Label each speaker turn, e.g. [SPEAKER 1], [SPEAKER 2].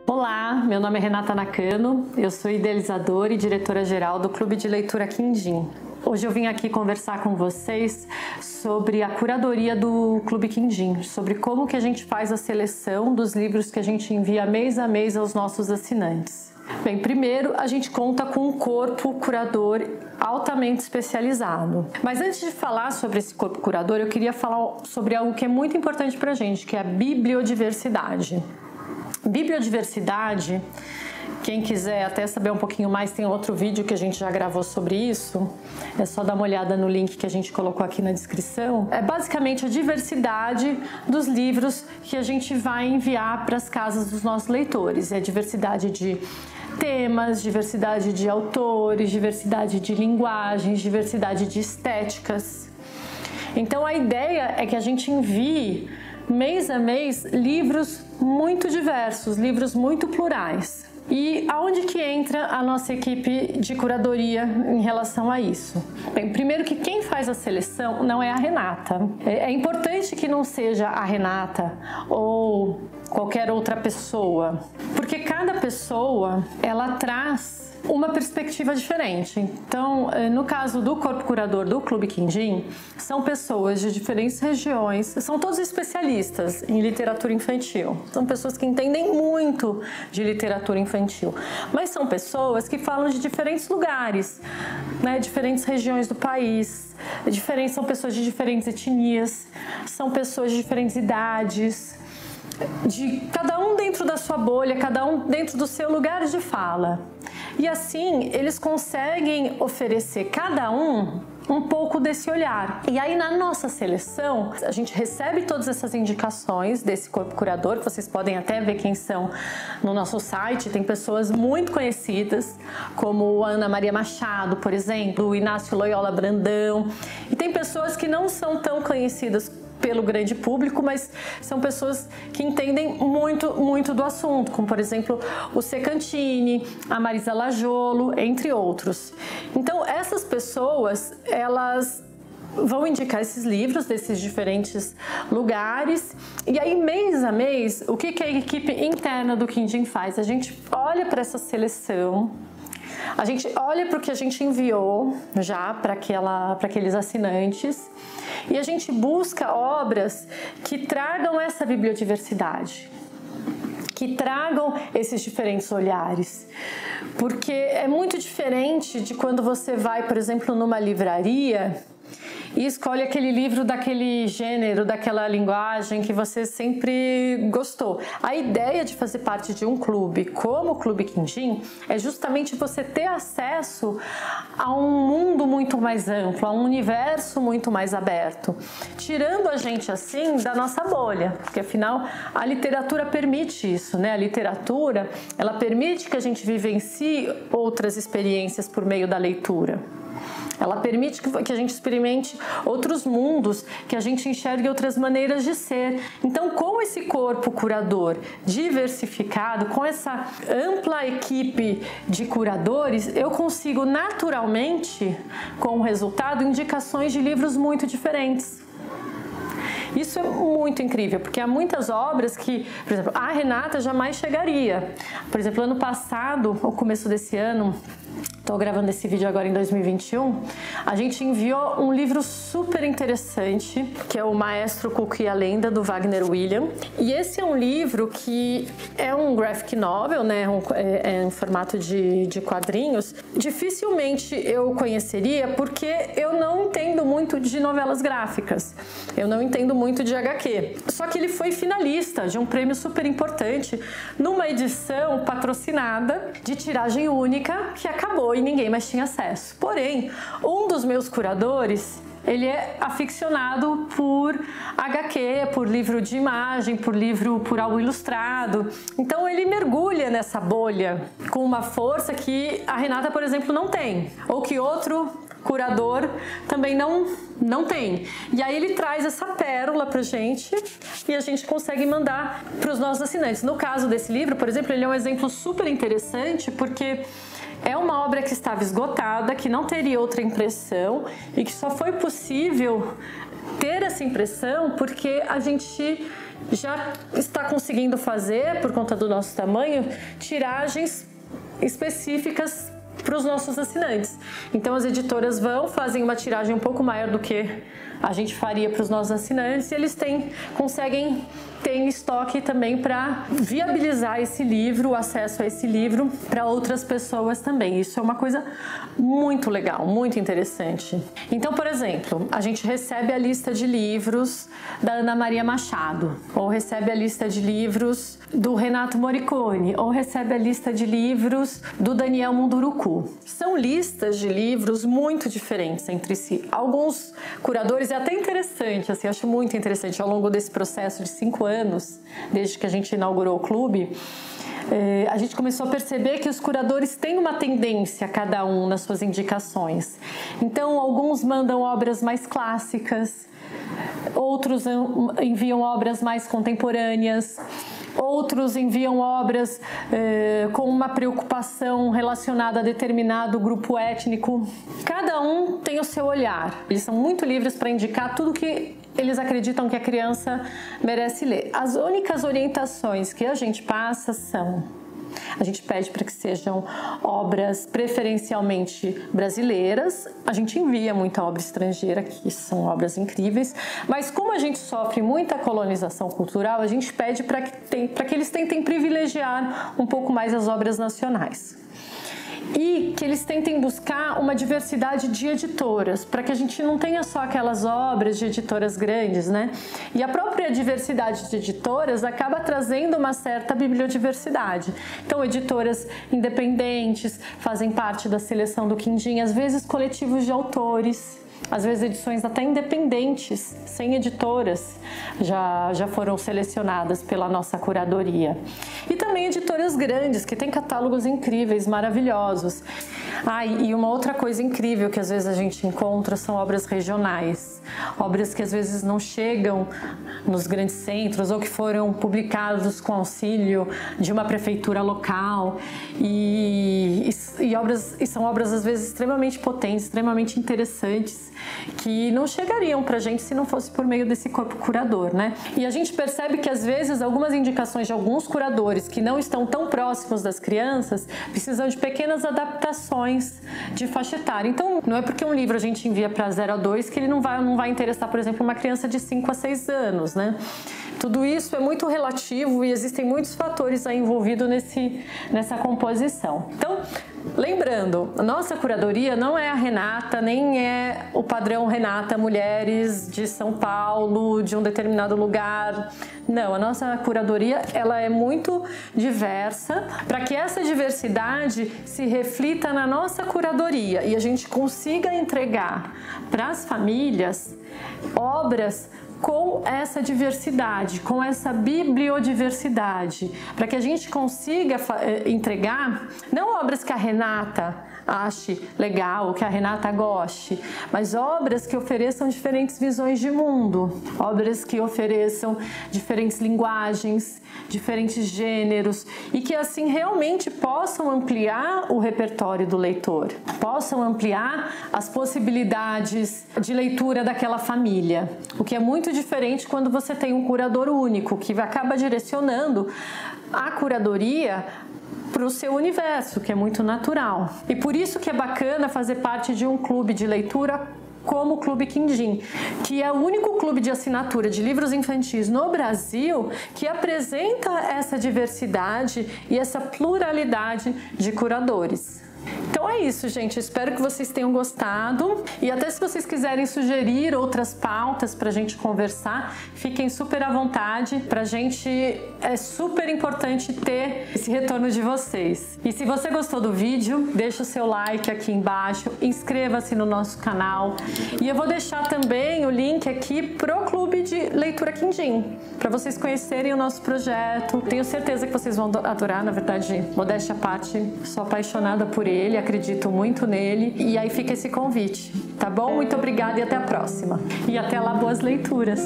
[SPEAKER 1] Olá, meu nome é Renata Nakano, eu sou idealizadora e diretora-geral do Clube de Leitura Quindim. Hoje eu vim aqui conversar com vocês sobre a curadoria do Clube Quindim, sobre como que a gente faz a seleção dos livros que a gente envia mês a mês aos nossos assinantes. Bem, primeiro a gente conta com um corpo curador altamente especializado. Mas antes de falar sobre esse corpo curador, eu queria falar sobre algo que é muito importante para a gente, que é a bibliodiversidade. Bibliodiversidade, quem quiser até saber um pouquinho mais, tem outro vídeo que a gente já gravou sobre isso, é só dar uma olhada no link que a gente colocou aqui na descrição. É basicamente a diversidade dos livros que a gente vai enviar para as casas dos nossos leitores. É a diversidade de temas, diversidade de autores, diversidade de linguagens, diversidade de estéticas. Então a ideia é que a gente envie mês a mês livros muito diversos, livros muito plurais. E aonde que entra a nossa equipe de curadoria em relação a isso? Bem, primeiro que quem faz a seleção não é a Renata. É importante que não seja a Renata ou qualquer outra pessoa, porque cada pessoa ela traz uma perspectiva diferente. Então, no caso do corpo curador do Clube Quindim, são pessoas de diferentes regiões, são todos especialistas em literatura infantil. São pessoas que entendem muito de literatura infantil, mas são pessoas que falam de diferentes lugares, né, diferentes regiões do país, são pessoas de diferentes etnias, são pessoas de diferentes idades, de cada um dentro da sua bolha, cada um dentro do seu lugar de fala. E assim, eles conseguem oferecer cada um pouco desse olhar. E aí na nossa seleção, a gente recebe todas essas indicações desse corpo curador, que vocês podem até ver quem são no nosso site. Tem pessoas muito conhecidas, como a Ana Maria Machado, por exemplo, o Inácio Loyola Brandão. E tem pessoas que não são tão conhecidas pelo grande público, mas são pessoas que entendem muito do assunto, como por exemplo o Secantini, a Marisa Lajolo, entre outros. Então essas pessoas, elas vão indicar esses livros desses diferentes lugares, e aí mês a mês, o que a equipe interna do Quindim faz? A gente olha para essa seleção, a gente olha para o que a gente enviou já para aqueles assinantes, e a gente busca obras que tragam essa bibliodiversidade, que tragam esses diferentes olhares. Porque é muito diferente de quando você vai, por exemplo, numa livraria e escolhe aquele livro daquele gênero, daquela linguagem que você sempre gostou. A ideia de fazer parte de um clube como o Clube Quindim é justamente você ter acesso a um mundo muito mais amplo, a um universo muito mais aberto, tirando a gente assim da nossa bolha, porque afinal a literatura permite isso, né? A literatura, ela permite que a gente vivencie outras experiências por meio da leitura. Ela permite que a gente experimente outros mundos, que a gente enxergue outras maneiras de ser. Então, com esse corpo curador diversificado, com essa ampla equipe de curadores, eu consigo naturalmente, com o resultado, indicações de livros muito diferentes. Isso é muito incrível, porque há muitas obras que, por exemplo, a Renata jamais chegaria. Por exemplo, ano passado, ou começo desse ano, estou gravando esse vídeo agora em 2021, a gente enviou um livro super interessante, que é o Maestro Cuco e a Lenda, do Wagner William. E esse é um livro que é um graphic novel, né? É em formato de quadrinhos. Dificilmente eu conheceria, porque eu não entendo muito de novelas gráficas. Eu não entendo muito de HQ. Só que ele foi finalista de um prêmio super importante numa edição patrocinada de tiragem única que acabou e ninguém mais tinha acesso. Porém, um dos meus curadores, ele é aficionado por HQ, por livro de imagem, por algo ilustrado. Então ele mergulha nessa bolha com uma força que a Renata, por exemplo, não tem, ou que outro curador também não tem. E aí ele traz essa pérola pra gente e a gente consegue mandar para os nossos assinantes. No caso desse livro, por exemplo, ele é um exemplo super interessante, porque é uma obra que estava esgotada, que não teria outra impressão e que só foi possível ter essa impressão porque a gente já está conseguindo fazer, por conta do nosso tamanho, tiragens específicas para os nossos assinantes. Então as editoras fazem uma tiragem um pouco maior do que a gente faria para os nossos assinantes, e eles conseguem ter em estoque também para viabilizar esse livro, o acesso a esse livro para outras pessoas também. Isso é uma coisa muito legal, muito interessante. Então, por exemplo, a gente recebe a lista de livros da Ana Maria Machado, ou recebe a lista de livros do Renato Morricone, ou recebe a lista de livros do Daniel Munduruku. São listas de livros muito diferentes entre si. Alguns curadores, é até interessante, assim, acho muito interessante, ao longo desse processo de 5 anos, desde que a gente inaugurou o clube, a gente começou a perceber que os curadores têm uma tendência, cada um, nas suas indicações. Então, alguns mandam obras mais clássicas, outros enviam obras mais contemporâneas, outros enviam obras com uma preocupação relacionada a determinado grupo étnico. Cada um tem o seu olhar. Eles são muito livres para indicar tudo que eles acreditam que a criança merece ler. As únicas orientações que a gente passa são: a gente pede para que sejam obras preferencialmente brasileiras. A gente envia muita obra estrangeira, que são obras incríveis, mas como a gente sofre muita colonização cultural, a gente pede para que eles tentem privilegiar um pouco mais as obras nacionais. E que eles tentem buscar uma diversidade de editoras, para que a gente não tenha só aquelas obras de editoras grandes, né? E a própria diversidade de editoras acaba trazendo uma certa bibliodiversidade. Então, editoras independentes fazem parte da seleção do Quindim, às vezes coletivos de autores, às vezes edições até independentes, sem editoras, já foram selecionadas pela nossa curadoria. E também editoras grandes, que têm catálogos incríveis, maravilhosos. E uma outra coisa incrível que às vezes a gente encontra são obras regionais. Obras que às vezes não chegam nos grandes centros, ou que foram publicados com auxílio de uma prefeitura local. E são obras às vezes extremamente potentes, extremamente interessantes, que não chegariam pra gente se não fosse por meio desse corpo curador, né? E a gente percebe que às vezes algumas indicações de alguns curadores que não estão tão próximos das crianças precisam de pequenas adaptações de faixa etária. Então, não é porque um livro a gente envia para 0 a 2 que ele não vai interessar, por exemplo, uma criança de 5 a 6 anos, né? Tudo isso é muito relativo e existem muitos fatores aí envolvidos nessa composição. Então, lembrando, a nossa curadoria não é a Renata, nem é o padrão Renata Mulheres de São Paulo, de um determinado lugar. Não, a nossa curadoria ela é muito diversa, para que essa diversidade se reflita na nossa curadoria e a gente consiga entregar para as famílias obras com essa diversidade, com essa bibliodiversidade, para que a gente consiga entregar não obras que a Renata ache legal, que a Renata goste, mas obras que ofereçam diferentes visões de mundo, obras que ofereçam diferentes linguagens, diferentes gêneros e que assim realmente possam ampliar o repertório do leitor, possam ampliar as possibilidades de leitura daquela família, o que é muito diferente quando você tem um curador único que acaba direcionando a curadoria para o seu universo, que é muito natural. E por isso que é bacana fazer parte de um clube de leitura como o Clube Quindim, que é o único clube de assinatura de livros infantis no Brasil que apresenta essa diversidade e essa pluralidade de curadores. Então é isso, gente. Espero que vocês tenham gostado. E até se vocês quiserem sugerir outras pautas pra gente conversar, fiquem super à vontade. Pra gente é super importante ter esse retorno de vocês. E se você gostou do vídeo, deixa o seu like aqui embaixo, inscreva-se no nosso canal. E eu vou deixar também o link aqui pro Clube de Leitura Quindim, para vocês conhecerem o nosso projeto. Tenho certeza que vocês vão adorar, na verdade, modéstia à parte, sou apaixonada por ele, acredito muito nele. E aí fica esse convite, tá bom? Muito obrigada e até a próxima. E até lá, boas leituras!